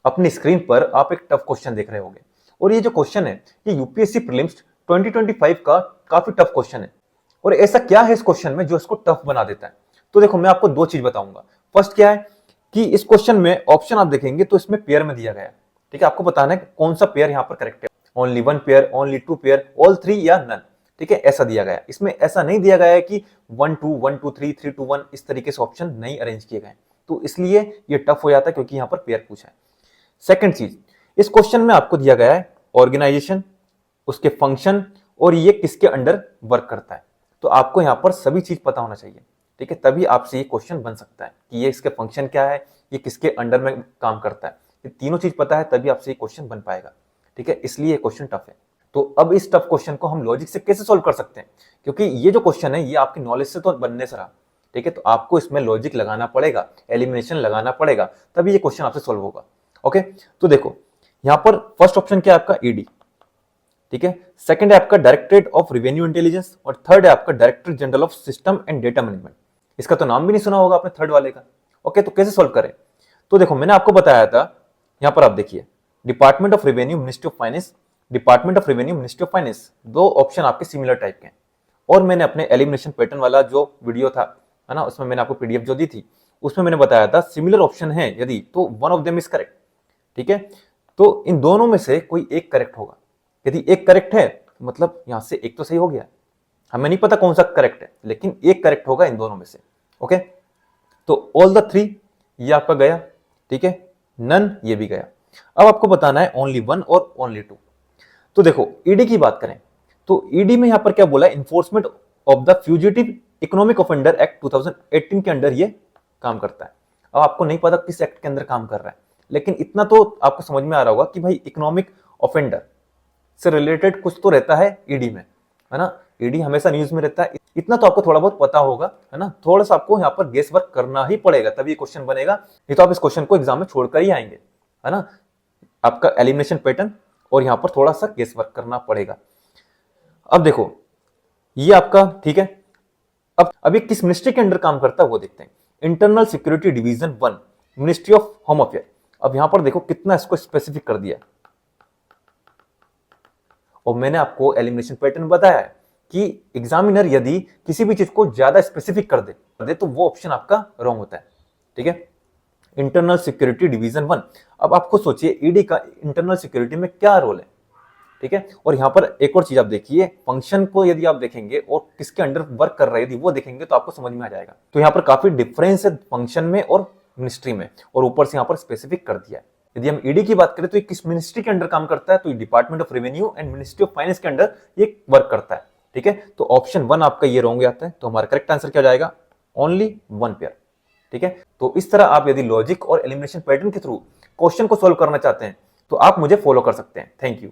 अपनी स्क्रीन पर आप एक टफ क्वेश्चन देख रहे होंगे और ये जो क्वेश्चन है ये यूपीएससी प्रीलिम्स 2025 का काफी टफ क्वेश्चन है। और ऐसा क्या है इस क्वेश्चन में जो इसको टफ बना देता है? तो देखो मैं आपको दो चीज बताऊंगा। फर्स्ट क्या है कि इस क्वेश्चन में ऑप्शन आप देखेंगे तो इसमें पेयर में दिया गया है। ठीक है, आपको बताना है कौन सा पेयर यहाँ पर करेक्ट है, only one pair, only two pair, all three या नन। ठीक है, ऐसा दिया गया है। इसमें ऐसा नहीं दिया गया है कि 1 2 1 2 3 3 2 1 इस तरीके से ऑप्शन नहीं अरेंज किए गए, तो इसलिए ये टफ हो जाता है क्योंकि यहाँ पर पेयर पूछा है। सेकंड चीज, इस क्वेश्चन में आपको दिया गया है ऑर्गेनाइजेशन, उसके फंक्शन और ये किसके अंडर वर्क करता है। तो आपको यहाँ पर सभी चीज पता होना चाहिए। ठीक है, तभी आपसे ये क्वेश्चन बन सकता है कि ये इसके फंक्शन क्या है, ये किसके अंडर में काम करता है। ये तीनों चीज पता है तभी आपसे ये क्वेश्चन बन पाएगा। ठीक है, इसलिए ये क्वेश्चन टफ है। तो अब इस टफ क्वेश्चन को हम लॉजिक से कैसे सोल्व कर सकते हैं, क्योंकि ये जो क्वेश्चन है ये आपकी नॉलेज से तो बनने से रहा। ठीक है, तो आपको इसमें लॉजिक लगाना पड़ेगा, एलिमिनेशन लगाना पड़ेगा, तभी ये क्वेश्चन आपसे सोल्व होगा। ओके, तो देखो यहां पर फर्स्ट ऑप्शन क्या है आपका ईडी। ठीक है, सेकंड है आपका डायरेक्टरेट ऑफ रेवेन्यू इंटेलिजेंस और थर्ड है आपका director general of system and data management. इसका तो नाम भी नहीं सुना होगा आपने थर्ड वाले का। ओके, तो कैसे सोल्व करें? तो देखो मैंने आपको बताया था, यहां पर आप देखिए department of revenue ministry of finance, department of revenue ministry of finance, दो ऑप्शन आपके सिमिलर टाइप के हैं। और मैंने अपने एलिमिनेशन पैटर्न वाला जो वीडियो था है ना, उसमें मैंने आपको पीडीएफ जो दी थी उसमें मैंने बताया था सिमिलर ऑप्शन है यदि तो one of them is correct. ठीक है, तो इन दोनों में से कोई एक करेक्ट होगा। यदि एक करेक्ट है मतलब यहां से एक तो सही हो गया। हमें नहीं पता कौन सा करेक्ट है लेकिन एक करेक्ट होगा इन दोनों में से। ओके, तो ऑल द थ्री ये आपका गया। ठीक है, नन ये भी गया। अब आपको बताना है ओनली वन और ओनली टू। तो देखो ईडी की बात करें तो ईडी में यहां पर क्या बोला, enforcement of the fugitive economic offender act 2018 के अंडर ये काम करता है। अब आपको नहीं पता किस एक्ट के अंदर काम कर रहा है, लेकिन इतना तो आपको समझ में आ रहा होगा कि भाई इकोनॉमिक ऑफेंडर से रिलेटेड कुछ तो रहता है ईडी में, है ना। ईडी हमेशा न्यूज में रहता है, इतना तो आपको थोड़ा बहुत पता होगा, है ना। थोड़ा सा आपको यहाँ पर गेस वर्क करना ही पड़ेगा तभी क्वेश्चन बनेगा, नहीं तो आप इस क्वेश्चन को एग्जाम में छोड़कर ही आएंगे, है ना। आपका एलिमिनेशन पैटर्न और यहाँ पर थोड़ा सा गेस वर्क करना पड़ेगा। अब देखो ये आपका ठीक है। अब ये किस मिनिस्ट्री के अंडर काम करता है वो देखते हैं। Internal security division 1, ministry of home affair. अब यहां पर देखो कितना इसको स्पेसिफिक कर दिया, और मैंने आपको एलिमिनेशन पैटर्न बताया है कि एग्जामिनर यदि किसी भी चीज को ज्यादा स्पेसिफिक कर दे तो वो ऑप्शन आपका रॉन्ग होता है। ठीक है, इंटरनल सिक्योरिटी डिवीजन 1। अब आपको सोचिए ईडी का इंटरनल सिक्योरिटी में क्या रोल है। ठीक है, और यहां पर एक और चीज आप देखिए, फंक्शन को यदि आप देखेंगे और किसके अंडर वर्क कर रहे हैं यदि वो देखेंगे तो आपको समझ में आ जाएगा। तो यहाँ पर काफी डिफरेंस है फंक्शन में और मिनिस्ट्री में, और ऊपर से यहाँ पर स्पेसिफिक कर दिया है। यदि हम ईडी की बात करें तो ये किस मिनिस्ट्री के अंडर काम करता है, तो department of revenue and ministry of finance के अंडर ये वर्क करता है। ठीक है, तो ऑप्शन 1 आपका ये रॉन्ग आता है, तो हमारा करेक्ट आंसर क्या हो जाएगा, ओनली वन पेयर। ठीक है, तो इस तरह आप यदि लॉजिक और एलिमिनेशन पैटर्न के थ्रू क्वेश्चन को सोल्व करना चाहते हैं तो आप मुझे फॉलो कर सकते हैं। Thank you.